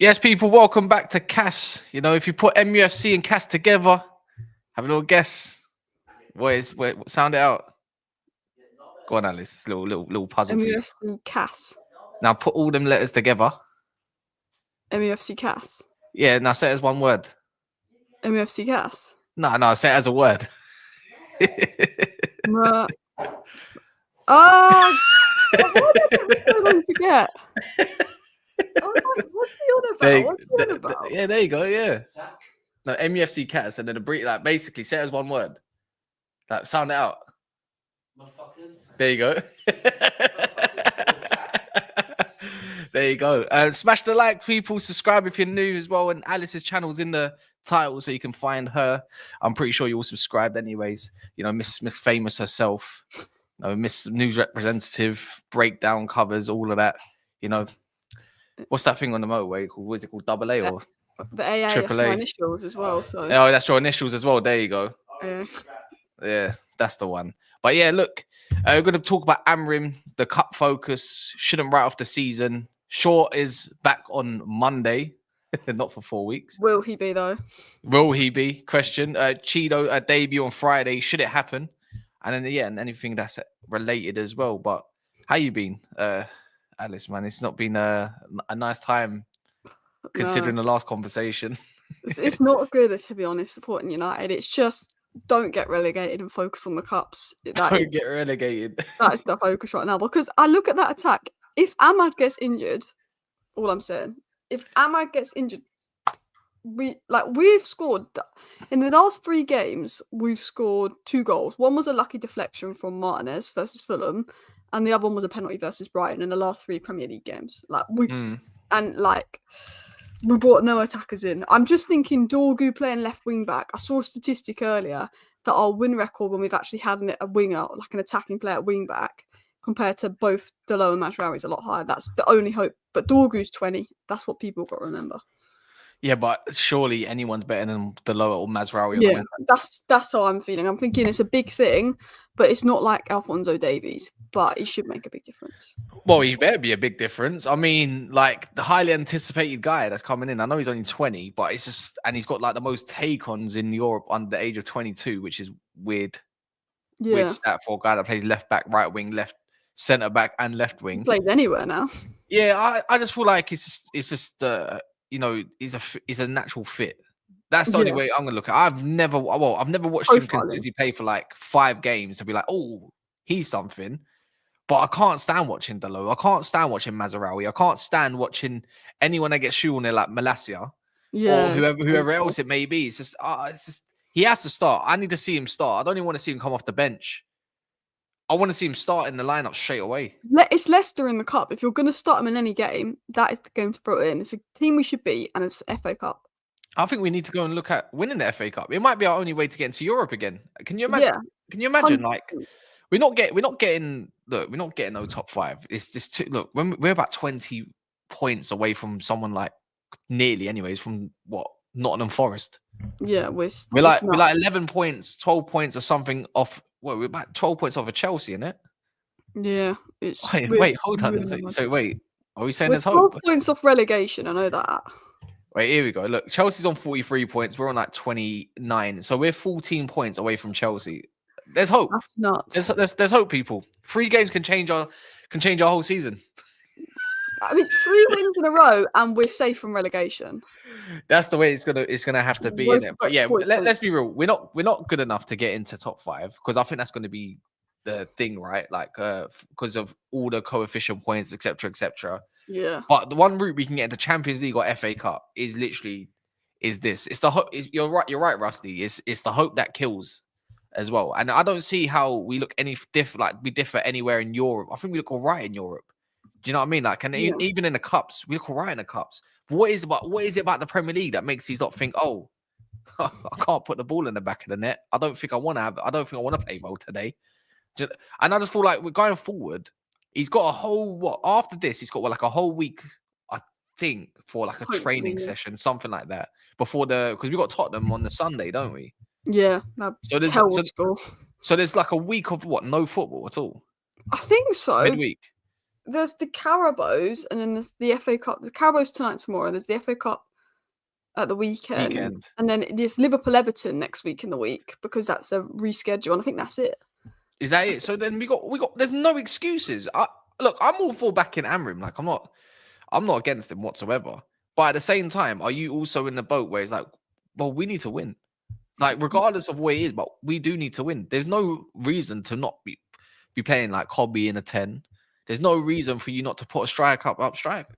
Yes, people, welcome back to CAS. You know, if you put MUFC and CAS together, have a little guess. Wait, sound it out. Go on, Alice. It's a little puzzle for you. MUFC CAS. Now put all them letters together. MUFC CAS. Yeah, now say it as one word. MUFC CAS. No, say it as a word. What's so long to get? What's the on about? Yeah, there you go. Yeah. No, MUFC CAS, and then basically say it as one word. Like, sound it out. Motherfuckers. There you go. There you go. Smash the like, people. Subscribe if you're new as well. And Alice's channel's in the title, so you can find her. I'm pretty sure you all subscribed anyways. You know, Miss Famous herself. You know, Miss News Representative, breakdown covers, all of that. You know, what's that thing on the motorway called? What is it called? Double A or the AA? Triple My A initials as well. So oh, that's your initials as well. There you go. Yeah, that's the one. But yeah, look, we're going to talk about Amorim, the cup focus. Shouldn't write off the season. Shaw is back on Monday, not for 4 weeks. Will he be though? Will he be? Question. Chido, a debut on Friday. Should it happen? And then and anything that's related as well. But how you been, Alice? Man, it's not been a nice time considering the last conversation. It's not good, to be honest, supporting United. It's just don't get relegated and focus on the cups. Don't get relegated. That is the focus right now. Because I look at that attack. If Ahmad gets injured, all I'm saying, if Ahmad gets injured, we've scored in the last 3 games. We've scored 2 goals. One was a lucky deflection from Martinez versus Fulham, and the other one was a penalty versus Brighton in the last 3 Premier League games. We brought no attackers in. I'm just thinking Dorgu playing left wing back. I saw a statistic earlier that our win record when we've actually had a winger, like an attacking player at wing back, compared to both Delo and Mazraoui is a lot higher. That's the only hope. But Dorgu's 20. That's what people got to remember. Yeah, but surely anyone's better than Delo or Mazraoui. Yeah, that's how I'm feeling. I'm thinking it's a big thing, but it's not like Alphonso Davies. But he should make a big difference. Well, he better be a big difference. I mean, like the highly anticipated guy that's coming in. I know he's only 20, but it's just, and he's got like the most take-ons in Europe under the age of 22, which is weird. Yeah. Weird stat for a guy that plays left back, right wing, left centre back, and left wing. He plays anywhere now. Yeah, I just feel like it's just you know, he's a natural fit. That's the only way I'm gonna look at it. I've never watched him consistently play for like 5 games to be like, oh, he's something. But I can't stand watching Delo. I can't stand watching Mazraoui. I can't stand watching anyone that gets shoe on there like Malacia or whoever else it may be. It's just he has to start. I need to see him start. I don't even want to see him come off the bench. I want to see him start in the lineup straight away. It's Leicester in the cup. If you're going to start him in any game, that is the game to throw it in. It's a team we should beat, and it's FA Cup. I think we need to go and look at winning the FA Cup. It might be our only way to get into Europe again. Can you imagine? Yeah. Can you imagine? 100%. Like we're not getting no top 5. It's just when we're about 20 points away from someone like nearly, anyways, from what Nottingham Forest. Yeah, we're like 11 points, 12 points or something off. Well, we're about 12 points off of Chelsea, isn't it? Yeah, it's. Wait, hold on. So wait, are we saying there's hope? 12 points off relegation. I know that. Wait, here we go. Look, Chelsea's on 43 points. We're on like 29, so we're 14 points away from Chelsea. There's hope. That's nuts. There's hope, people. 3 games can change our whole season. I mean, 3 wins in a row, and we're safe from relegation. That's the way it's gonna have to be, in it. But yeah, let's be real. We're not good enough to get into top 5 because I think that's going to be the thing, right? Like because of all the coefficient points, etc. Yeah. But the one route we can get into Champions League or FA Cup is this. It's the hope. You're right, Rusty. It's the hope that kills as well. And I don't see how we look any we differ anywhere in Europe. I think we look all right in Europe. Do you know what I mean? Like, and even in the cups, we look all right in the cups. But what is it about the Premier League that makes these lot think, oh, I can't put the ball in the back of the net. I don't think I want to play well today. And I just feel like we're going forward. He's got a whole after this, he's got like a whole week, I think, for like a training session, something like that. Because we got Tottenham on the Sunday, don't we? Yeah. So there's like a week of no football at all. I think so. Midweek. there's the Carabaos, and then there's the FA Cup. The Carabaos tonight and tomorrow. There's the FA Cup at the weekend. And then there's Liverpool Everton next week in the week because that's a reschedule. And I think that's it. Is that it? So then we got. There's no excuses. Look, I'm all for backing Amorim. Like I'm not against him whatsoever. But at the same time, are you also in the boat where it's like, well, we need to win. Like regardless of where it is, but we do need to win. There's no reason to not be playing like Hobby in a 10. There's no reason for you not to put a striker up striker.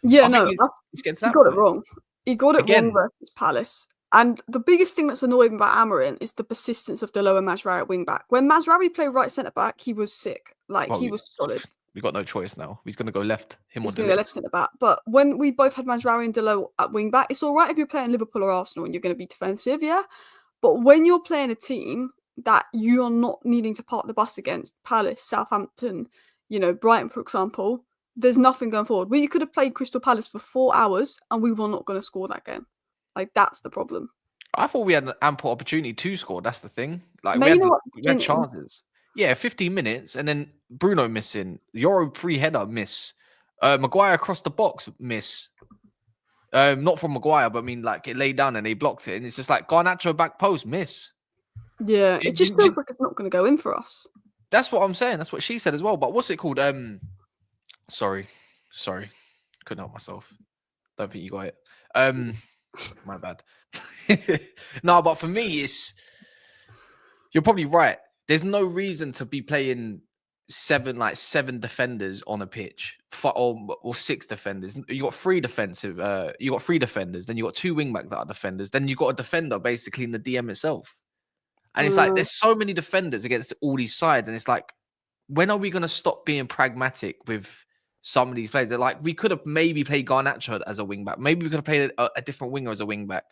Yeah, no, it's getting to he got it wrong. He got it wrong versus Palace. And the biggest thing that's annoying about Amorim is the persistence of Delo and Mazraoui at wing back. When Mazraoui played right centre back, he was sick. He was solid. We got no choice now. He's going to go left. He's going to go left centre back. But when we both had Mazraoui and Delo at wing back, it's all right if you're playing Liverpool or Arsenal and you're going to be defensive, yeah. But when you're playing a team that you are not needing to park the bus against, Palace, Southampton, Brighton, for example, there's nothing going forward. We could have played Crystal Palace for 4 hours and we were not going to score that game. That's the problem. I thought we had an ample opportunity to score. That's the thing. We had chances. Yeah, 15 minutes and then Bruno missing. Euro free header miss. Maguire across the box miss. Not from Maguire, but I mean, it laid down and they blocked it. And it's just like Garnacho back post miss. Yeah, it just feels like it's not going to go in for us. That's what I'm saying. That's what she said as well. But what's it called? Sorry. Couldn't help myself. Don't think you got it. My bad. No, but for me, you're probably right. There's no reason to be playing seven defenders on a pitch, or 6 defenders. You got 3 defensive. You got 3 defenders. Then you got 2 wing backs that are defenders. Then you got a defender basically in the DM itself. And it's like there's so many defenders against all these sides, and it's like, when are we going to stop being pragmatic with some of these players? They're like, we could have maybe played Garnacho as a wing back. Maybe we could have played a different winger as a wing back.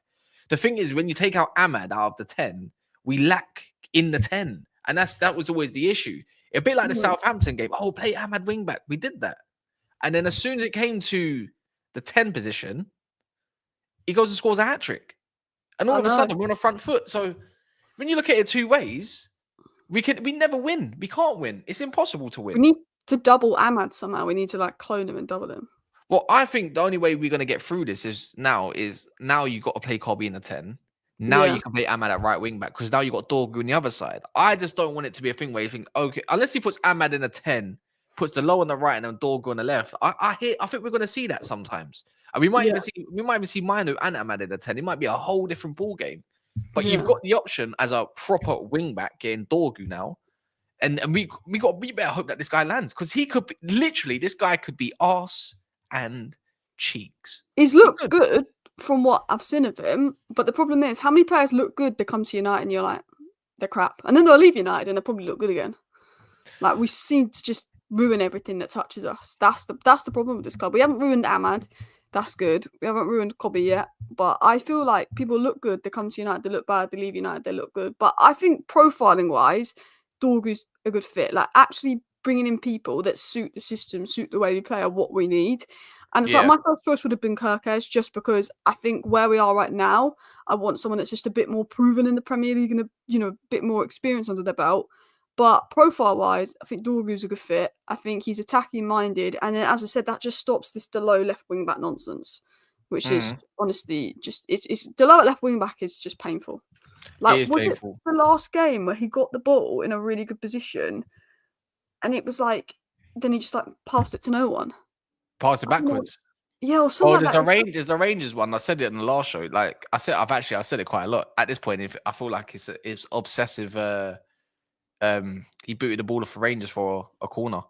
The thing is, when you take out Ahmad out of the 10, we lack in the 10. And that was always the issue. A bit like the Southampton game. Oh, play Ahmad wing back. We did that. And then as soon as it came to the 10 position, he goes and scores a hat-trick. And all of a sudden, we're on a front foot. So when you look at it 2 ways, we never win. We can't win. It's impossible to win. We need to double Ahmad somehow. We need to clone him and double him. Well, I think the only way we're going to get through this is now you've got to play Kobe in the 10. Now you can play Ahmad at right wing back because now you got Dorgu on the other side. I just don't want it to be a thing where you think, okay, unless he puts Ahmad in a 10, puts the low on the right and then Dorgu on the left. I think we're going to see that sometimes. And we might even see Manu and Ahmad in the 10. It might be a whole different ball game. But you've got the option as a proper wing back getting Dorgu now. And we better hope that this guy lands because this guy could be arse and cheeks. He's looked good from what I've seen of him, but the problem is, how many players look good, they come to United and you're like, they're crap. And then they'll leave United and they'll probably look good again. We seem to just ruin everything that touches us. That's the problem with this club. We haven't ruined Ahmad. That's good. We haven't ruined Kobe yet. But I feel like people look good, they come to United, they look bad, they leave United, they look good. But I think profiling-wise, Dorgu's a good fit. Actually bringing in people that suit the system, suit the way we play, are what we need. And it's my first choice would have been Kirkes, just because I think where we are right now, I want someone that's just a bit more proven in the Premier League and a bit more experience under their belt. But profile-wise, I think Dorgu's a good fit. I think he's attacking-minded. And then, as I said, that just stops this Delo left wing-back nonsense, which is honestly just... It's Delo at left wing-back is just painful. It is painful. The last game where he got the ball in a really good position, and it was then he just passed it to no one. Pass it backwards. Yeah, or something like that. There's the Rangers one. I said it in the last show. I said it quite a lot. At this point, I feel like it's obsessive. He booted the ball for Rangers for a corner.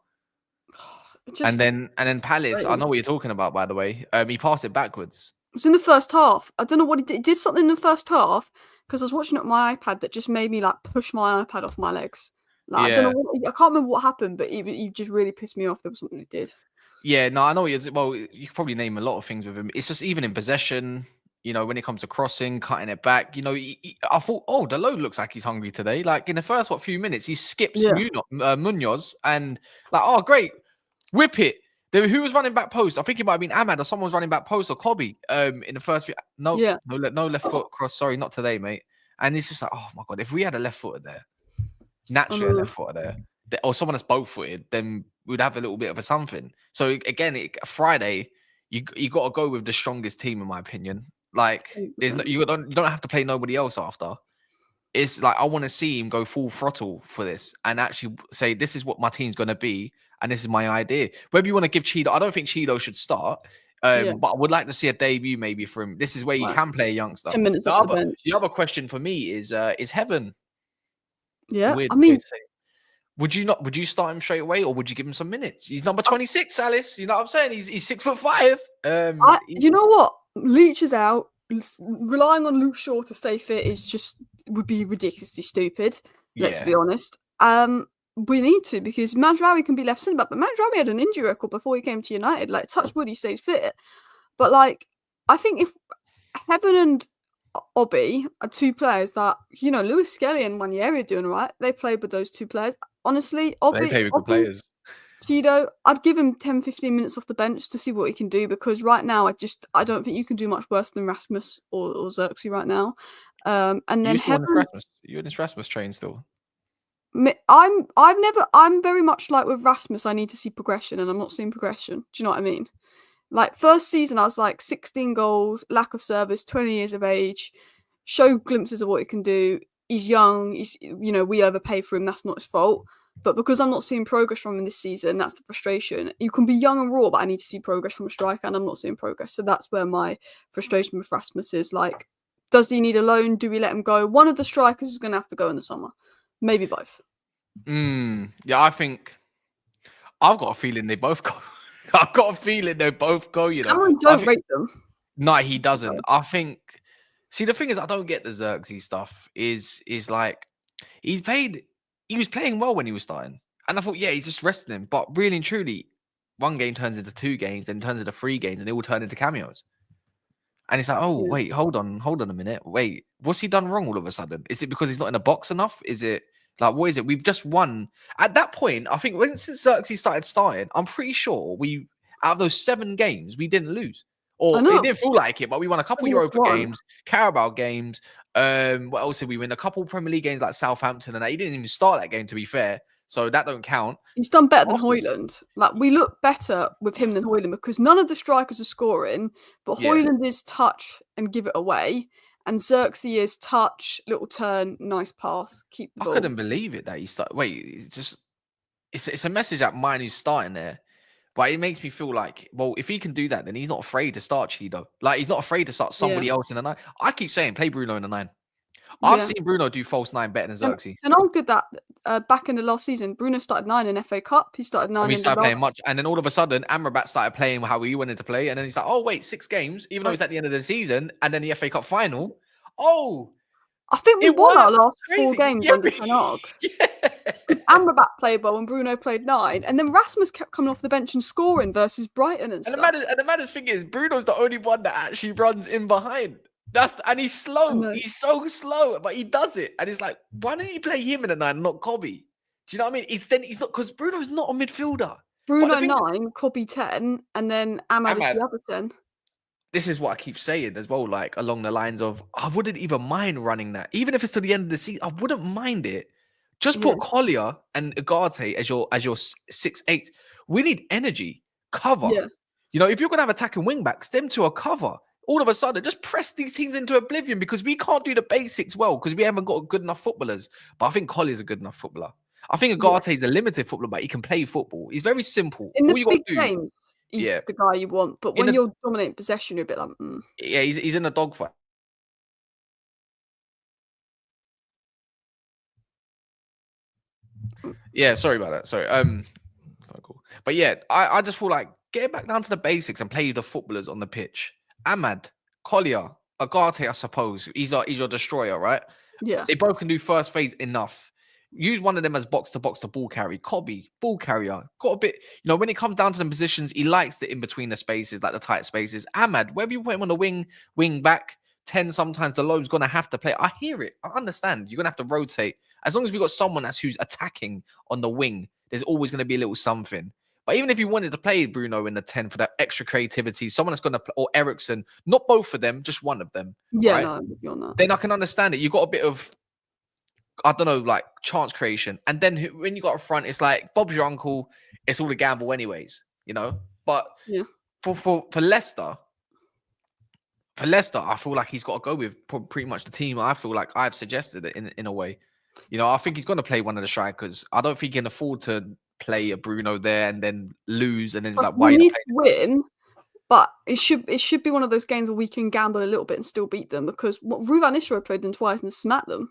And then Palace. Crazy. I know what you're talking about, by the way. He passed it backwards. It was in the first half. I don't know what he did. He did something in the first half because I was watching it on my iPad that just made me push my iPad off my legs. I don't know. I can't remember what happened, but he just really pissed me off. There was something he did. Yeah, no, I know. You can probably name a lot of things with him. It's just even in possession, when it comes to crossing, cutting it back, I thought, Delo looks like he's hungry today. In the first, few minutes, he skips Munoz and great, whip it. Who was running back post? I think it might have been Ahmad or someone was running back post or Kobe in the first few. No left foot cross. Sorry, not today, mate. And it's just oh my God, if we had a left footer there, naturally a left footer there, or someone that's both footed, then we'd have a little bit of a something. So again, Friday, you got to go with the strongest team, in my opinion. Like, there's no, 100%. you don't have to play nobody else after. It's like I want to see him go full throttle for this and actually say this is what my team's going to be and this is my idea. Whether you want to give Chido, I don't think Chido should start, Yeah, but I would like to see a debut maybe for him. This is where you like can play a youngster. 10 minutes off the bench. The other question for me is Heaven. Yeah, Weird I way mean, to say it. Would you start him straight away or would you give him some minutes? He's number 26, Alice. You know what I'm saying? He's 6'5". you know what? Leach is out. Relying on Luke Shaw to stay fit would be ridiculously stupid. Let's Yeah. be honest. We need to, because Mazraoui can be left centre back, but Mazraoui had an injury record before he came to United. Like, touch wood, he stays fit. But like, I think if Heaven and Obi are two players that, you know, Lewis Skelly and Manieri are doing right. They played with those two players. Honestly, They play with good players. Chido, I'd give him 10, 15 minutes off the bench to see what he can do, because right now I don't think you can do much worse than Rasmus or Xerxes right now. And then You in this Rasmus train still? I'm very much like with Rasmus, I need to see progression, and I'm not seeing progression. Do you know what I mean? Like, first season, I was like 16 goals, lack of service, 20 years of age, show glimpses of what he can do. He's young, we overpay for him, that's not his fault. But because I'm not seeing progress from him this season, that's the frustration. You can be young and raw, but I need to see progress from a striker, and I'm not seeing progress. So that's where my frustration with Rasmus is. Like, does he need a loan? Do we let him go? One of the strikers is going to have to go in the summer. Maybe both. Yeah, I think I've got a feeling they both go. I've got a feeling they both go, you know. Amorim don't rate them. No, he doesn't. I think. See, the thing is, I don't get the Xerxes stuff. Is like he was playing well when he was starting, and I thought, yeah, he's just resting him. But really and truly, one game turns into 2 games, then turns into 3 games, and they all turn into cameos. And it's like, oh wait, hold on a minute. Wait, what's he done wrong all of a sudden? Is it because he's not in a box enough? Is it like, what is it? We've just won. At that point, I think since Xerxes started starting, I'm pretty sure out of those 7 games, we didn't lose. Or it didn't feel like it, but we won a couple Europa games, Carabao games. What else did we win? A couple Premier League games like Southampton, and he didn't even start that game, to be fair. So that don't count. He's done better than Højlund. Like, we look better with him than Højlund, because none of the strikers are scoring, but Højlund is touch and give it away, and Xerxes is touch, little turn, nice pass, keep the ball. I couldn't believe it that he started. Wait, it's a message at mine who's starting there. But it makes me feel like, well, if he can do that, then he's not afraid to start Chido. Like, he's not afraid to start somebody else in the 9. I keep saying, play Bruno in the 9. I've seen Bruno do false 9 better than Xerxes. And I did that back in the last season. Bruno started 9 in FA Cup. He started 9 he started playing much. And then all of a sudden, Amrabat started playing how he wanted to play. And then he's like, oh, wait, 6 games, even though it's at the end of the season. And then the FA Cup final. Oh, I think we won our last 4 games under Ten Hag. Amrabat played well and Bruno played 9. And then Rasmus kept coming off the bench and scoring versus Brighton and stuff. And the maddest thing is, Bruno's the only one that actually runs in behind. And he's slow. He's so slow, but he does it. And it's like, why don't you play him in the 9, not Kobe? Do you know what I mean? He's not, because Bruno's not a midfielder. Bruno 9, Kobe 10, and then Ahmad is the other 10. This is what I keep saying as well, like along the lines of, I wouldn't even mind running that. Even if it's to the end of the season, I wouldn't mind it. Just put Collier and Ugarte as your 6'8". We need energy, cover. Yeah. You know, if you're going to have attacking wing backs, them two are cover. All of a sudden, just press these teams into oblivion, because we can't do the basics well, because we haven't got good enough footballers. But I think Collier's a good enough footballer. I think Ugarte is a limited footballer, but he can play football. He's very simple. In the big games, he's the guy you want. But when you're dominating possession, you're a bit like, Yeah, he's in a dogfight. Yeah, sorry about that. Sorry. Cool. But yeah, I just feel like get back down to the basics and play the footballers on the pitch. Ahmad, Collier, Ugarte, I suppose. He's your destroyer, right? Yeah. They both can do first phase enough. Use one of them as box to ball carry. Kobe, ball carrier. Got a bit, when it comes down to the positions, he likes the in between the spaces, like the tight spaces. Ahmad, whether you put him on the wing back, 10, sometimes the low's gonna have to play. I hear it. I understand. You're gonna have to rotate. As long as we've got someone who's attacking on the wing, there's always gonna be a little something. But even if you wanted to play Bruno in the 10 for that extra creativity, someone that's going to play, or Ericsson, not both of them, just one of them. Yeah, right? no, you're not. Then I can understand it. You got a bit of I don't know, like chance creation. And then when you got a front, it's like Bob's your uncle. It's all a gamble, anyways. But Yeah. for Leicester, I feel like he's got to go with pretty much the team. I feel like I've suggested it in a way. I think he's going to play one of the strikers. I don't think he can afford to play a Bruno there and then lose. And then it's like, why we are you need not to win, but it should be one of those games where we can gamble a little bit and still beat them, because Ruvan Ishiro played them twice and smacked them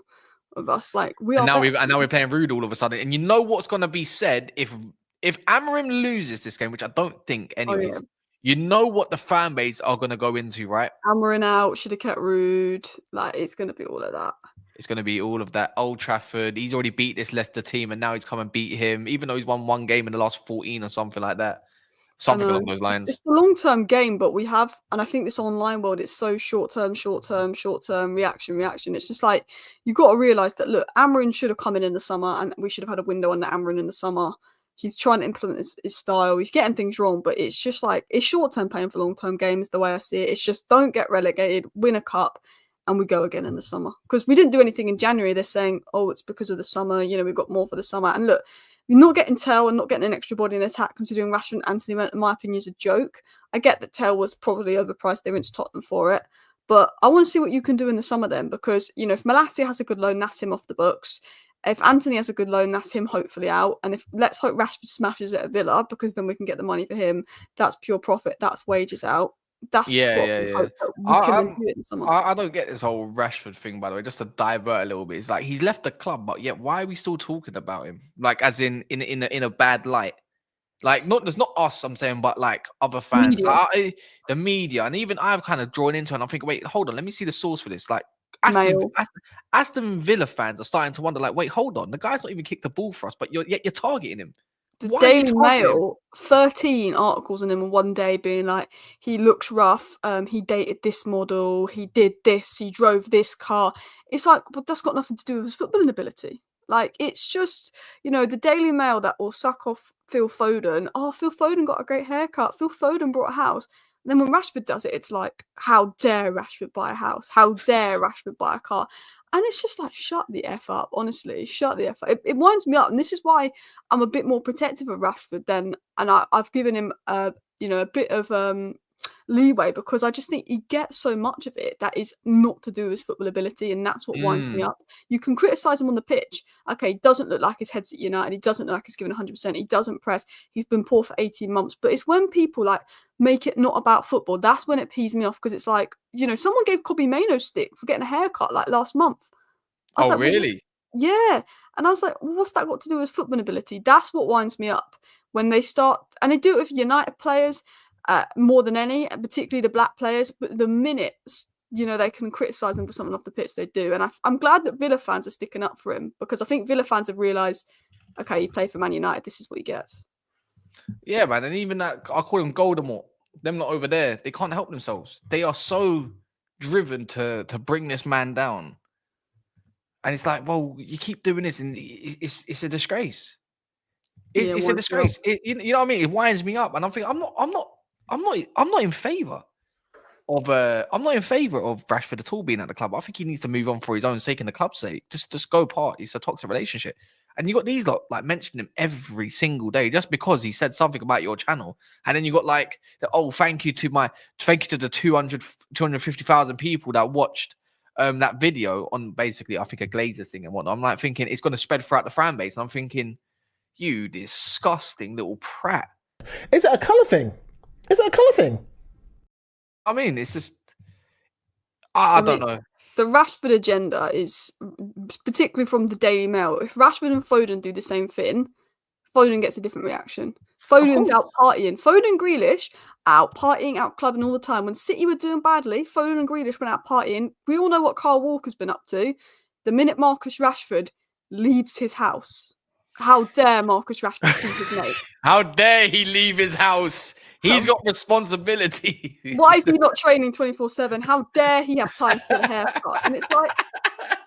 with us. Like and now we're playing rude all of a sudden. And you know what's going to be said if Amorim loses this game, which I don't think anyways. yeah. You know what the fan base are going to go into, right? Amorim out, should have kept Rude. Like, it's going to be all of that. It's going to be all of that. Old Trafford, he's already beat this Leicester team, and now he's come and beat him, even though he's won one game in the last 14 or something like that. Something along those lines. It's a long-term game, but we have, and I think this online world, it's so short-term, reaction. It's just like, you've got to realise that, look, Amorim should have come in the summer, and we should have had a window on the Amorim in the summer. He's trying to implement his style. He's getting things wrong, but it's just like, it's short-term paying for long-term games, the way I see it. It's just, don't get relegated, win a cup, and we go again in the summer. Because we didn't do anything in January. They're saying, oh, it's because of the summer. We've got more for the summer. And look, you're not getting Tell and not getting an extra body in attack, considering Rashford and Anthony, in my opinion, is a joke. I get that Tell was probably overpriced. They went to Tottenham for it. But I want to see what you can do in the summer then, because, if Malacia has a good loan, that's him off the books. If Anthony has a good loan, that's him hopefully out. And let's hope Rashford smashes it at Villa, because then we can get the money for him. That's pure profit. That's wages out. That's yeah. I I don't get this whole Rashford thing, by the way. Just to divert a little bit, it's like he's left the club, but yet why are we still talking about him? Like, as in a bad light. Like, there's not us, I'm saying, but like other fans, media. The media, and even I've kind of drawn into it. And I'm thinking, wait, hold on, let me see the source for this. Like, Aston Villa fans are starting to wonder, like, wait, hold on, the guy's not even kicked the ball for us, but you're targeting him. The Daily Mail, 13 articles on him in one day being like, he looks rough, he dated this model, he did this, he drove this car. It's like, but that's got nothing to do with his footballing ability. Like, it's just, the Daily Mail that will suck off Phil Foden. Oh, Phil Foden got a great haircut. Phil Foden bought a house. And then when Rashford does it, it's like, how dare Rashford buy a house? How dare Rashford buy a car? And it's just like, shut the F up, honestly. Shut the F up. It winds me up. And this is why I'm a bit more protective of Rashford and I've given him, a bit of leeway, because I just think he gets so much of it that is not to do with his football ability. And that's what winds me up. You can criticise him on the pitch. Okay, he doesn't look like his head's at United. He doesn't look like he's given 100%. He doesn't press. He's been poor for 18 months. But it's when people like make it not about football. That's when it pees me off, because it's like, someone gave Kobe Mainoo stick for getting a haircut like last month. I was like, really? Yeah. And I was like, what's that got to do with football ability? That's what winds me up when they start, and they do it with United players more than any, particularly the black players. But the minute, they can criticise them for something off the pitch, they do. And I'm glad that Villa fans are sticking up for him, because I think Villa fans have realised, okay, you play for Man United, this is what he gets. Yeah, man. And even that, I call them Goldemort. Them not over there, they can't help themselves. They are so driven to bring this man down. And it's like, well, you keep doing this, and it's a disgrace. It's a disgrace. You know what I mean? It winds me up, and I'm thinking, I'm not in favor of Rashford at all being at the club. I think he needs to move on for his own sake and the club's sake. Just go apart. It's a toxic relationship, and you got these lot like mentioning him every single day just because he said something about your channel, and then you got like, thank you to the 250,000 people that watched that video on basically, I think, a Glazer thing and whatnot. I'm like thinking it's going to spread throughout the fan base. And I'm thinking, you disgusting little prat. Is it a colour thing? I mean, it's just, I don't know. The Rashford agenda is, particularly from the Daily Mail, if Rashford and Foden do the same thing, Foden gets a different reaction. Foden's out partying. Foden and Grealish out partying, out clubbing all the time. When City were doing badly, Foden and Grealish went out partying. We all know what Kyle Walker's been up to. The minute Marcus Rashford leaves his house, how dare Marcus Rashford see his mate? How dare he leave his house? He's got responsibility. Why is he not training 24/7? How dare he have time to get a haircut? And it's like,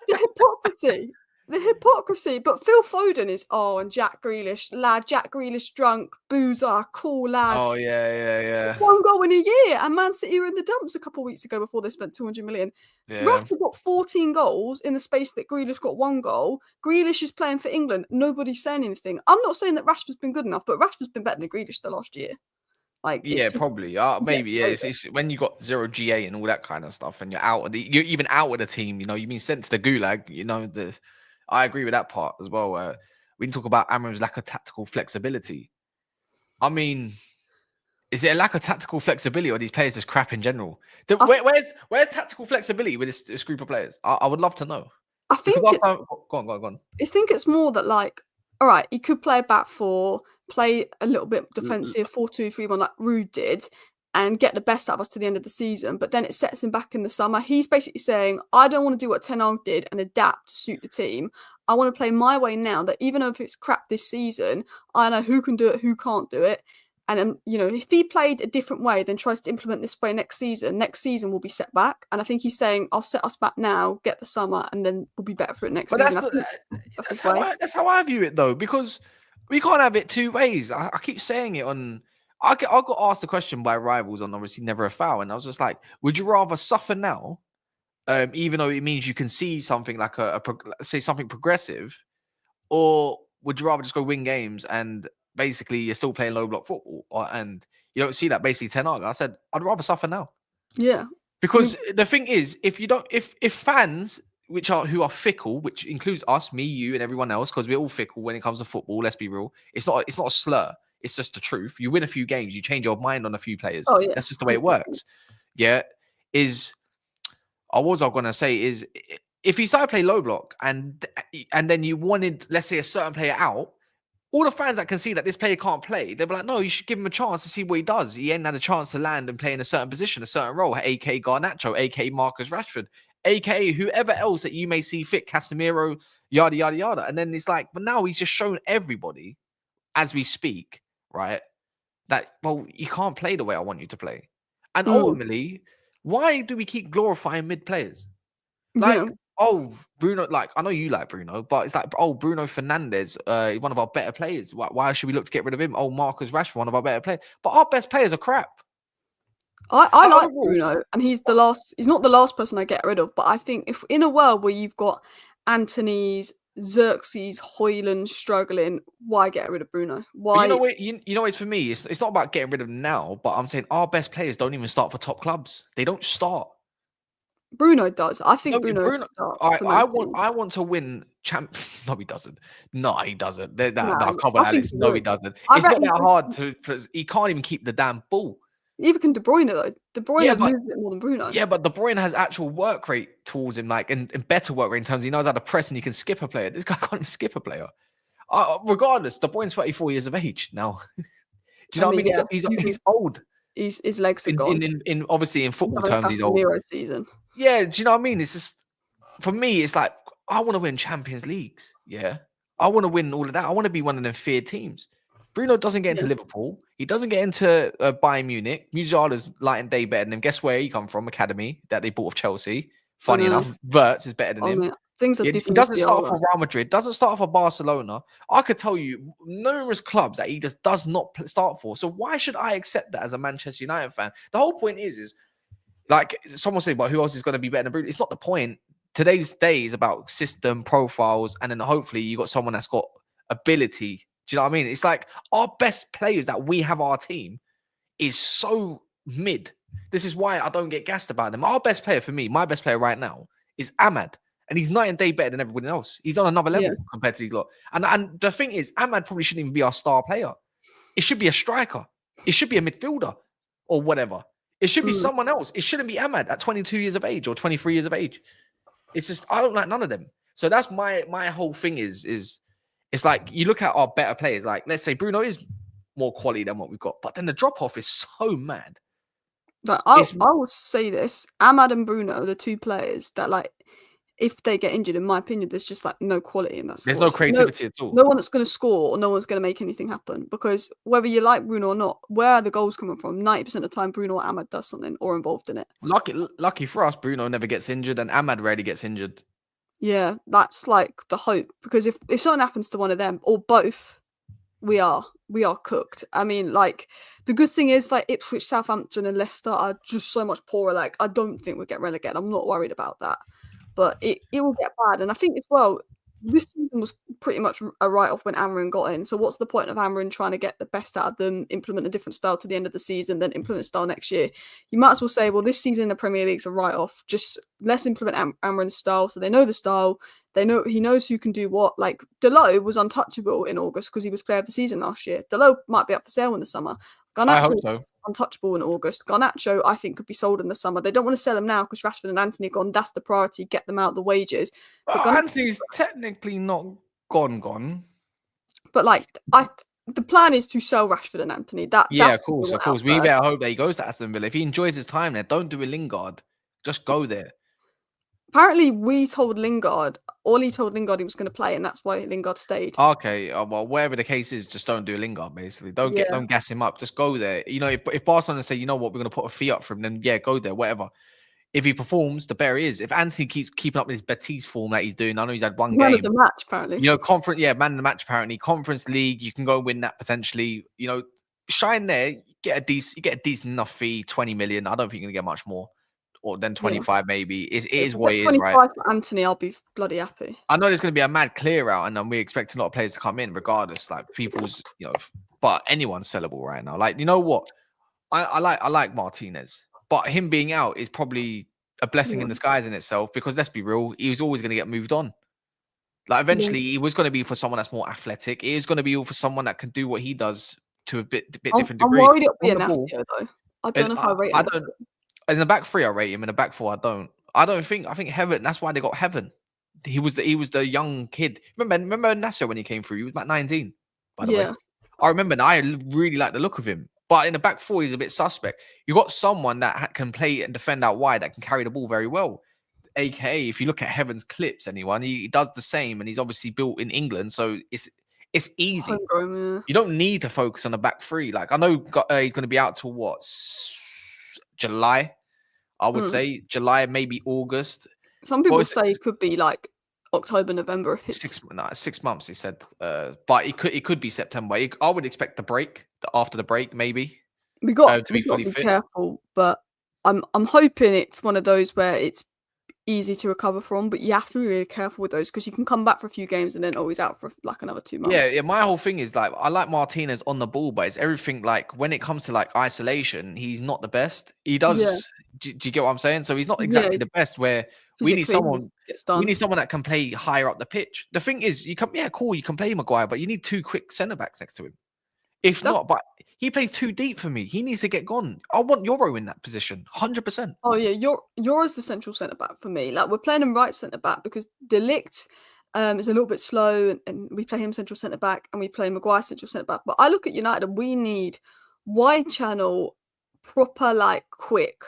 the hypocrisy. the hypocrisy. But Phil Foden is and Jack Grealish drunk, boozer, cool lad. Oh yeah. One goal in a year, and Man City were in the dumps a couple of weeks ago before they spent 200 million. Yeah. Rashford got 14 goals in the space that Grealish got 1 goal. Grealish is playing for England. Nobody's saying anything. I'm not saying that Rashford's been good enough, but Rashford's been better than Grealish the last year. Like, Yeah, probably. Maybe. Yeah, it's when you got 0 GA and all that kind of stuff, and you're even out of the team. You know, you've been sent to the gulag. You know, I agree with that part as well. We can talk about Amorim's lack of tactical flexibility. I mean, is it a lack of tactical flexibility, or these players just crap in general? Where's tactical flexibility with this group of players? I would love to know. I think go on. I think it's more that, like, all right, he could play a back 4, play a little bit defensive, 4-2-3-1 like Rude did, and get the best out of us to the end of the season. But then it sets him back in the summer. He's basically saying, I don't want to do what Ten Hag did and adapt to suit the team. I want to play my way now, that even if it's crap this season, I know who can do it, who can't do it. And, you know, if he played a different way, then tries to implement this way next season will be set back. And I think he's saying, I'll set us back now, get the summer, and then we'll be better for it next season. That's how I view it, though, because we can't have it two ways. I keep saying it on... I got asked a question by rivals on obviously Never a Foul, and I was just like, would you rather suffer now, even though it means you can see something like say something progressive, or would you rather just go win games and basically you're still playing low block football, and you don't see that basically Ten Hag? I said I'd rather suffer now. Yeah, because the thing is, if fans who are fickle, which includes us, me, you, and everyone else, because we're all fickle when it comes to football. Let's be real. It's not a slur. It's just the truth. You win a few games, you change your mind on a few players. Oh, yeah. That's just the way it works. Yeah. What was I gonna say is, if you started playing low block and then you wanted, let's say, a certain player out, all the fans that can see that this player can't play, they'll be like, no, you should give him a chance to see what he does. He ain't had a chance to land and play in a certain position, a certain role, aka Garnacho, aka Marcus Rashford, aka whoever else that you may see fit, Casemiro, yada, yada, yada. And then it's like, but now he's just shown everybody, as we speak, right, that, well, you can't play the way I want you to play. And ultimately, why do we keep glorifying mid players? Like, Bruno, like, I know you like Bruno, but it's like, Bruno Fernandes, one of our better players. Why should we look to get rid of him? Marcus Rashford, one of our better players. But our best players are crap. I like Bruno, and he's not the last person I get rid of, but I think if in a world where you've got Antony's, Xerxes, Højlund struggling, why get rid of Bruno? Why? But you know it's for me, it's not about getting rid of them now, but I'm saying our best players don't even start for top clubs. They don't start. Bruno does. I think Bruno I want to win champ. No, he doesn't. No, he doesn't. Come on, Alex. No, he doesn't. It's not that hard he can't even keep the damn ball. Neither can De Bruyne, though. De Bruyne moves it more than Bruno. Yeah, but De Bruyne has actual work rate towards him, like, and better work rate in terms of he knows how to press and he can skip a player. This guy can't even skip a player. Regardless, De Bruyne's 34 years of age now. Do you know what I mean? Yeah. He's old. His legs are gone. Obviously, in football terms, he's old. Season. Yeah, do you know what I mean? It's just, for me, it's like, I want to win Champions Leagues. Yeah. I want to win all of that. I want to be one of them feared teams. Bruno doesn't get into Liverpool. He doesn't get into Bayern Munich. Musiala's light and day better than him. Guess where he come from? Academy that they bought of Chelsea. Funny enough, Wirtz is better than him. Things are different. He doesn't start for Real Madrid. Doesn't start for Barcelona. I could tell you numerous clubs that he just does not start for. So why should I accept that as a Manchester United fan? The whole point is like someone said, well, who else is going to be better than Bruno? It's not the point. Today's day is about system, profiles, and then hopefully you got someone that's got ability. Do you know what I mean? It's like our best players that we have our team is so mid. This is why I don't get gassed about them. Our best player for me, my best player right now is Ahmad. And he's night and day better than everybody else. He's on another level compared to these lot. And the thing is, Ahmad probably shouldn't even be our star player. It should be a striker. It should be a midfielder or whatever. It should be someone else. It shouldn't be Ahmad at 22 years of age or 23 years of age. It's just, I don't like none of them. So that's my whole thing is it's like you look at our better players, like let's say Bruno is more quality than what we've got, but then the drop-off is so mad. Like, I will say this, Ahmad and Bruno, the two players that, like, if they get injured, in my opinion, there's just like no quality in that squad. There's no creativity at all. No one that's going to score or no one's going to make anything happen, because whether you like Bruno or not, where are the goals coming from? 90% of the time, Bruno or Ahmad does something or involved in it. Lucky for us, Bruno never gets injured and Ahmad rarely gets injured. Yeah, that's like the hope, because if something happens to one of them or both, we are cooked. I mean, like, the good thing is, like, Ipswich, Southampton, and Leicester are just so much poorer. Like, I don't think we'll get relegated. I'm not worried about that, but it will get bad. And I think as well, this season was pretty much a write-off when Amorim got in. So what's the point of Amorim trying to get the best out of them, implement a different style to the end of the season, then implement a style next year? You might as well say, well, this season in the Premier League's a write-off. Just let's implement Amorim's style, so they know the style. He knows who can do what. Like, Delo was untouchable in August because he was player of the season last year. Delo might be up for sale in the summer. I hope Garnacho so. was untouchable in August. Garnacho, I think, could be sold in the summer. They don't want to sell him now because Rashford and Anthony are gone. That's the priority. Get them out the wages. But Well, Anthony's technically not gone. But like, the plan is to sell Rashford and Anthony. That's Of course. We better hope that he goes to Aston Villa. If he enjoys his time there, don't do a Lingard. Just go there. Apparently, Ollie told Lingard he was going to play, and that's why Lingard stayed. Okay, well, whatever the case is, just don't do a Lingard. Basically, don't gas him up. Just go there. You know, if Barcelona say, you know what, we're going to put a fee up for him, then go there. Whatever. If he performs, the better he is. If Anthony keeps keeping up with his Betis form that he's doing, I know he's had one Man game. of the match, apparently. You know, man of the match. Apparently, Conference League, you can go and win that potentially. You know, shine there. You get a decent enough fee, 20 million. I don't think you're gonna get much more, or then 25 maybe. It is what it is, right? 25 for Anthony, I'll be bloody happy. I know there's gonna be a mad clear out, and then we expect a lot of players to come in, regardless. Like people's, but anyone's sellable right now. Like, you know what? I like Martinez, but him being out is probably a blessing in disguise in itself, because let's be real, he was always going to get moved on. Like eventually, he was going to be for someone that's more athletic. It is going to be for someone that can do what he does to a bit different degree. I'm worried it'll be Inacio though. I don't know if I rate him. In the back three, I rate him. In the back four, I don't. I think Heaven. That's why they got Heaven. He was the young kid. Remember Inacio when he came through? He was about 19. By the way, I remember. And I really like the look of him. But in the back four, he's a bit suspect. You got someone that can play and defend out wide, that can carry the ball very well. AKA, if you look at Heaven's clips, he does the same, and he's obviously built in England, so it's easy. You don't need to focus on the back three. Like, I know he's going to be out till what, July? I would say July, maybe August. Some people say it could be like October, November. If it's 6 months, he said. But it could be September. I would expect the break. After the break, maybe we got to be fully fit. Careful, but I'm hoping it's one of those where it's easy to recover from, but you have to be really careful with those, because you can come back for a few games and then always out for like another 2 months. Yeah. My whole thing is like, I like Martinez on the ball, but it's everything. Like when it comes to like isolation, he's not the best. He does. Yeah. Do you get what I'm saying? So he's not exactly the best. Where we need someone that can play higher up the pitch. The thing is, you can play Maguire, but you need two quick centre backs next to him. If not, but he plays too deep for me. He needs to get gone. I want Euro in that position, 100%. Oh yeah, Euro's the central centre back for me. Like, we're playing him right centre back because De Ligt is a little bit slow, and we play him central centre back, and we play Maguire central centre back. But I look at United, and we need wide channel, proper, like, quick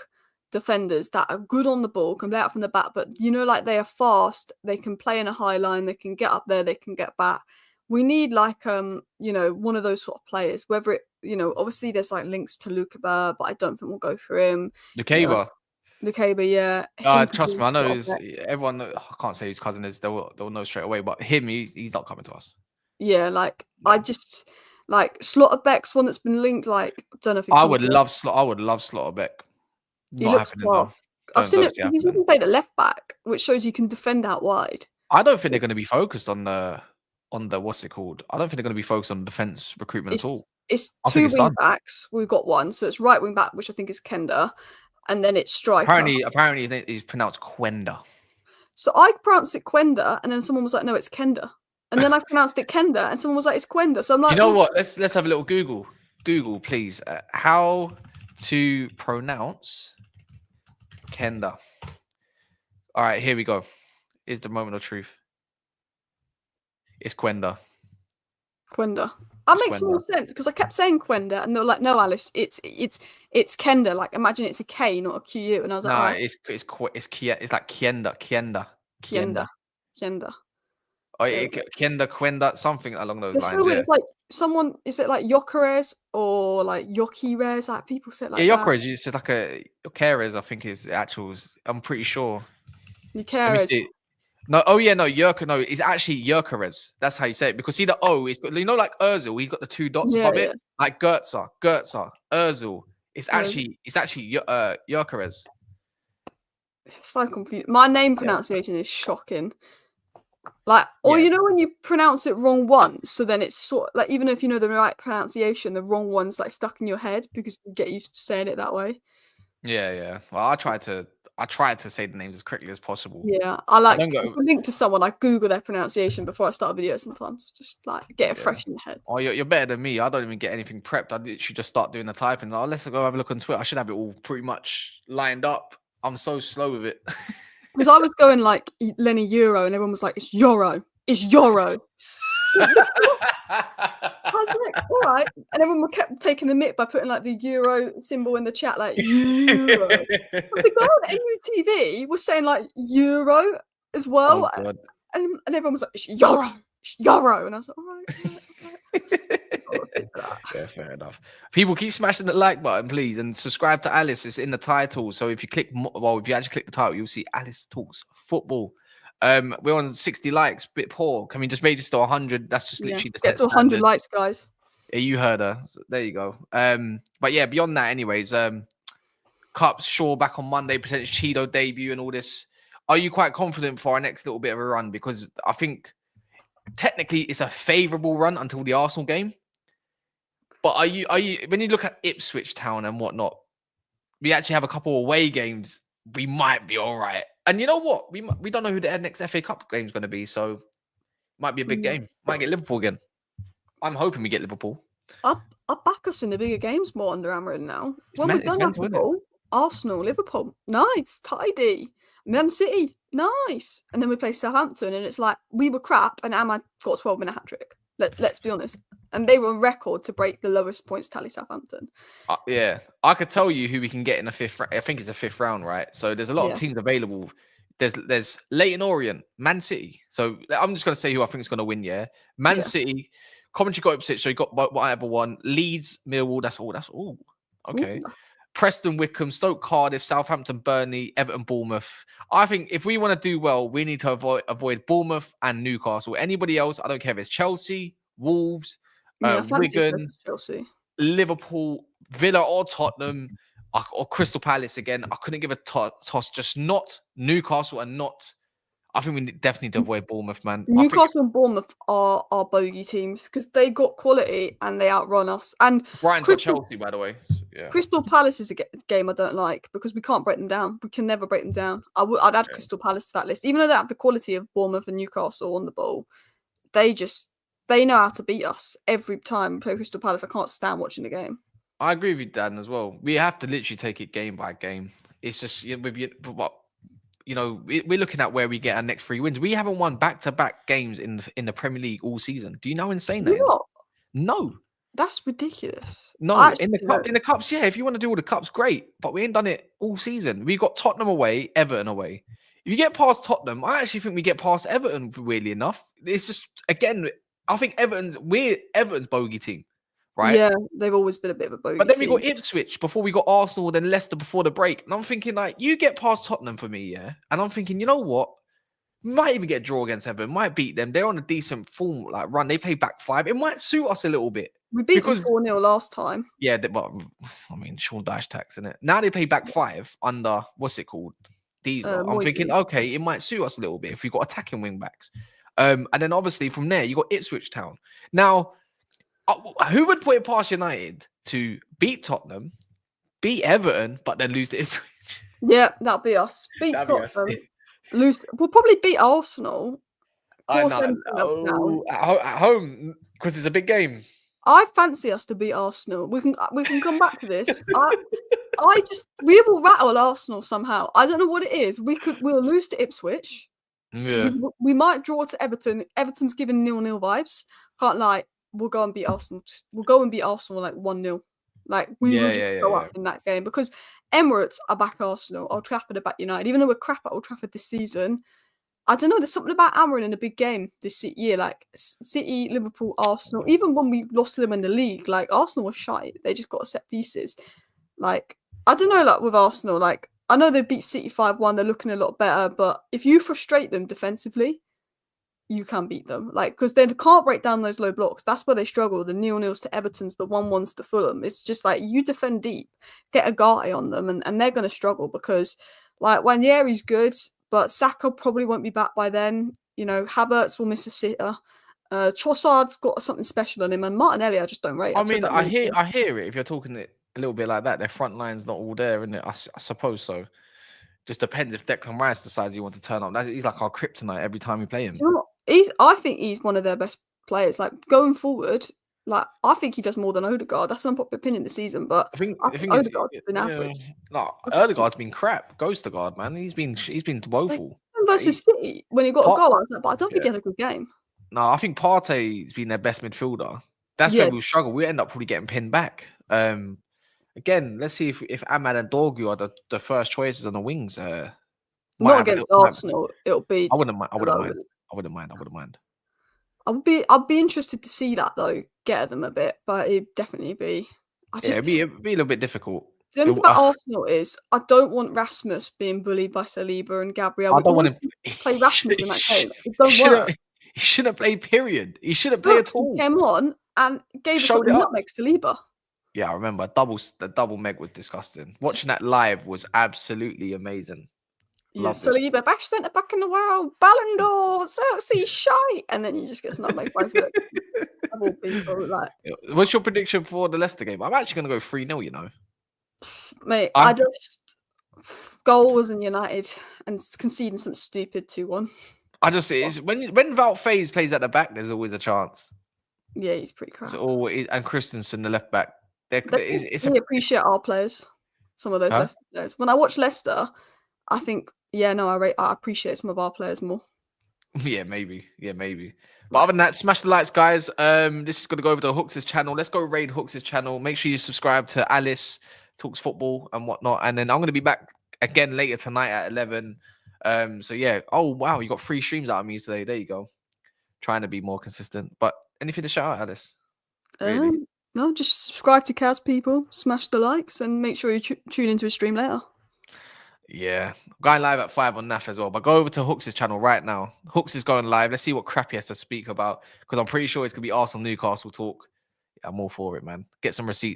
defenders that are good on the ball, can play out from the back, but like, they are fast. They can play in a high line. They can get up there. They can get back. We need like one of those sort of players. Whether it obviously there's like links to Lukeba, but I don't think we'll go for him. Lukeba, yeah. Trust me, I know everyone. I can't say whose cousin is. They'll know straight away. But him, he's not coming to us. Yeah, like I just like Slotterbeck's one that's been linked. Like, I don't know if I would love Slotterbeck. He looks class. I've seen it. He's even played at left back, which shows you can defend out wide. I don't think they're going to be focused on the what's it called? I don't think they're going to be focused on defense recruitment at all. It's two wing backs. We've got one, so it's right wing back, which I think is Kenda, and then it's striker. Apparently, it's pronounced Quenda. So I pronounced it Quenda, and then someone was like, "No, it's Kenda." And then I pronounced it Kenda, and someone was like, "It's Quenda." So I'm like, you know what? Let's have a little Google. Google, please. How to pronounce Kenda? All right, here we go. Is the moment of truth. It's Quenda. That makes more sense, because I kept saying Quenda, and they were like, "No, Alice, it's Kenda. Like, imagine it's a K, not a QU." And I was like, "No, it's like Kienda. Oh, Quenda, something along those lines. So weird. It's like someone. Is it like Yokeres or like Yokires? Like, people say it like Yokeres. You said like a Yokeres. I think is actuals. I'm pretty sure. Yokeres. No, oh yeah, no, Yerka, no, it's actually Yerkarez. That's how you say it. Because see the O, it's got, like Özil, he's got the 2 dots Yeah, above yeah. it. Like Gertzer, Özil. It's Yeah. actually Yerkarez. It's so confused. My name Yeah. pronunciation is shocking. Like, or Yeah. you know when you pronounce it wrong once, so then it's sort like even if you know the right pronunciation, the wrong one's like stuck in your head because you get used to saying it that way. Yeah. Well, I try to say the names as correctly as possible. Yeah, I don't if I go. link to someone, I Google their pronunciation before I start a video sometimes, just like get it Yeah. fresh in your head. Oh, you're better than me. I don't even get anything prepped. I literally just start doing the typing. Oh, let's go have a look on Twitter. I should have it all pretty much lined up. I'm so slow with it. Because I was going like Lenny Euro, and everyone was like, "It's Euro, it's Euro." I was like, all right, and everyone kept taking the mick by putting like the Euro symbol in the chat, like Euro. But the guy on MUTV was saying like Euro as well, Oh, God. and everyone was like, "It's Euro," and I was like, all right. Yeah, fair enough. People keep smashing the like button, please, and subscribe to Alice. It's in the title. So if you click, if you actually click the title, you'll see Alice Talks Football. We're on 60 likes, bit poor. Can we just make this to 100? That's just literally the Get to set 100 standard. likes, guys. Yeah, you heard her. There you go. But yeah, beyond that, anyways, Cups, Shaw back on Monday, potential Chido debut and all this. Are you quite confident for our next little bit of a run? Because I think technically it's a favourable run until the Arsenal game. But are you when you look at Ipswich Town and whatnot, we actually have a couple away games. We might be all right. And you know what? We don't know who the next FA Cup game is going to be, so might be a big game. Might get Liverpool again. I'm hoping we get Liverpool. I'll back us in the bigger games more under Amorim now. It's When we've done Liverpool, Arsenal, Liverpool, nice, tidy. Man City, nice. And then we play Southampton, and it's like we were crap, and Ahmad got a 12-minute hat trick. Let's be honest. And they were on record to break the lowest points tally, Southampton. Yeah, I could tell you who we can get in the fifth. I think it's a fifth round, right? So there's a lot of teams available. There's Leyton Orient, Man City. So I'm just gonna say who I think is gonna win. Yeah, Man City, Coventry got Ipswich, so you got whatever one. Leeds, Millwall. That's all. Okay. Ooh. Preston, Wickham, Stoke, Cardiff, Southampton, Burnley, Everton, Bournemouth. I think if we want to do well, we need to avoid Bournemouth and Newcastle. Anybody else, I don't care if it's Chelsea, Wolves, Wigan, Chelsea, Liverpool, Villa, or Tottenham, or Crystal Palace again. I couldn't give a toss. Just not Newcastle and not. I think we definitely need to avoid Bournemouth, man. Newcastle and Bournemouth are bogey teams because they got quality and they outrun us. And Brighton's got Chelsea, by the way. Yeah. Crystal Palace is a game I don't like because we can't break them down. We can never break them down. I'd add Crystal Palace to that list, even though they have the quality of Bournemouth and Newcastle on the ball. They know how to beat us every time we play Crystal Palace. I can't stand watching the game. I agree with you, Dan, as well. We have to literally take it game by game. It's just we're looking at where we get our next 3 wins. We haven't won back-to-back games in the Premier League all season. Do you know how insane that is? No. That's ridiculous. No, in the cups, yeah. If you want to do all the cups, great. But we ain't done it all season. We got Tottenham away, Everton away. If you get past Tottenham, I actually think we get past Everton, weirdly enough. It's just, again, I think we're Everton's bogey team, right? Yeah, they've always been a bit of a bogey But then team. we got Ipswich before we got Arsenal, then Leicester before the break. And I'm thinking, like, you get past Tottenham for me, yeah? And I'm thinking, you know what? Might even get a draw against Everton. Might beat them. They're on a decent form, run. They play back 5. It might suit us a little bit. We beat them 4-0 last time. Yeah, but I mean, Sean Dyche tax, innit? Now they play back 5 under, what's it called? These. I'm thinking, okay, it might suit us a little bit if we've got attacking wing backs. And then obviously from there, you got Ipswich Town. Now, who would put it past United to beat Tottenham, beat Everton, but then lose to Ipswich? Yeah, that'll be us. Beat Tottenham. Lose. We'll probably beat Arsenal. At home, because it's a big game. I fancy us to beat Arsenal. We can come back to this. We will rattle Arsenal somehow. I don't know what it is. We'll lose to Ipswich. Yeah. We might draw to Everton. Everton's giving 0-0 vibes. Can't lie. We'll go and beat Arsenal. We'll go and beat Arsenal like 1-0. Like we will just go up in that game because Emirates are back Arsenal. Old Trafford are back United. Even though we're crap at Old Trafford this season, I don't know. There's something about Amorim in a big game this year, like City, Liverpool, Arsenal. Even when we lost to them in the league, like Arsenal was shy. They just got set pieces. Like I don't know, like with Arsenal, like I know they beat City 5-1. They're looking a lot better, but if you frustrate them defensively, you can beat them. Like, because they can't break down those low blocks. That's where they struggle. The 0-0s to Everton's, the 1-1s to Fulham. It's just like you defend deep, get a guy on them, and they're going to struggle because, like, Waneri's good, but Saka probably won't be back by then. You know, Havertz will miss a sitter. Trossard's got something special on him, and Martinelli, I just don't rate. I mean, I hear it. If you're talking it a little bit like that, their front line's not all there, isn't it? I suppose so. Just depends if Declan Rice decides he wants to turn up. He's like our kryptonite every time we play him. You know I think he's one of their best players. Like going forward, like I think he does more than Odegaard. That's an unpopular opinion this season, but I think Odegaard's been average. No, Odegaard's been crap. Goes to guard, man. He's been woeful. Like, versus City, when he got a goal, I was like, but I don't think he had a good game. No, I think Partey's been their best midfielder. That's where we'll struggle. We end up probably getting pinned back. Again, let's see if Ahmad and Dorgu are the first choices on the wings. Not against Arsenal. It'll be. I wouldn't mind. I'd be interested to see that though. Get at them a bit, but it'd definitely be. It'd be a little bit difficult. The only thing about Arsenal is I don't want Rasmus being bullied by Saliba and Gabriel. I don't want him to play Rasmus in that game. It don't work. He shouldn't play. Period. He shouldn't play at all. He came on and gave us something nutmeg to Saliba. Yeah, I remember. The double meg was disgusting. Watching that live was absolutely amazing. Yeah, Saliba, best centre back in the world, Ballon d'Or, Xerxes, shite, and then you just get nutmeg by Xerxes. What's your prediction for the Leicester game? I'm actually going to go 3-0, you know. Mate, I just goals in United and conceding something stupid 2-1. I just when Wout Faes plays at the back, there's always a chance. Yeah, he's pretty crap. And Christensen, the left back. We appreciate our players. Some of those Leicester players. When I watch Leicester, I think, I appreciate some of our players more. Yeah, maybe. But other than that, smash the likes, guys. This is going to go over to Hooks' channel. Let's go raid Hooks' channel. Make sure you subscribe to Alice Talks Football and whatnot. And then I'm going to be back again later tonight at 11. So yeah. Oh wow, you got 3 streams out of me today. There you go. Trying to be more consistent. But anything to shout out, Alice? Really? No, just subscribe to Kaz, people. Smash the likes and make sure you tune into a stream later. Yeah, going live at 5 on NAF as well. But go over to Hooks' channel right now. Hooks is going live. Let's see what crap he has to speak about because I'm pretty sure it's gonna be Arsenal Newcastle talk. Yeah, I'm all for it, man. Get some receipts.